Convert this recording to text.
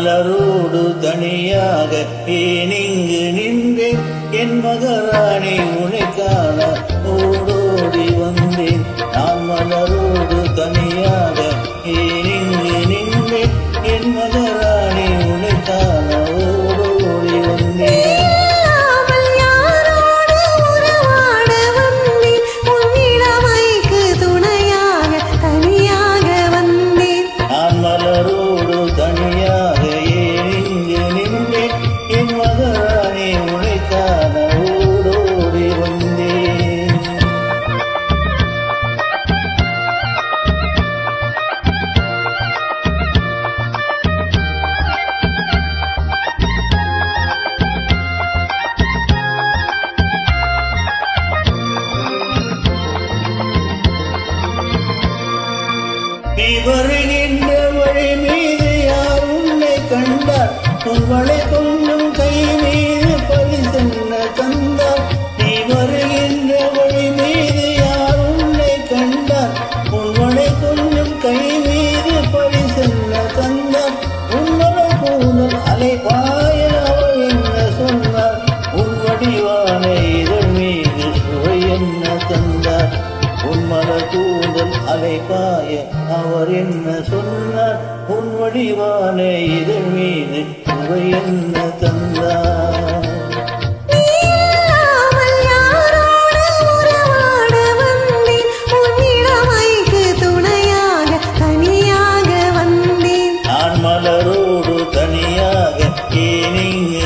மலரோடு தனியாக ஏனிங்கு நின்றேன் என் மகராணி உன்னை காண ஓடோடி வந்தேன் நான் மலரோடு தனியாக ஏனிங்கு நின்றேன் என் மகராணி உன்னை காண ஓடோடி வந்தேன் மலரோடு தனியாக ஏனிங்கு நின்றேன் என் மகராணி உன்னை காண ஓடோடி வந்தேன் நீ வருகின்ற வழி மீது யார் உன்னை கண்டார் உங்களை கொஞ்சம் கை மீது பரிசென்ன தந்தார் நீ வருகின்ற வழி மீது யார் உன்னை கண்டார் உங்களை கொஞ்சம் கை மீது பரிசென்ன தந்தார் உன்மலை கூந்தல் அலைபாய அவள் என்ன சொன்னார் உன் வடிவான இதழ் மீது சுவை என்ன தந்தார் உன்மலை கூந்தல் அலைபாய அவர் என்ன சொன்னார் உன் வடிவான இதழ் மீது சுவை என்ன தந்தார் நான் மலரோடு தனியாக ஏனிங்கு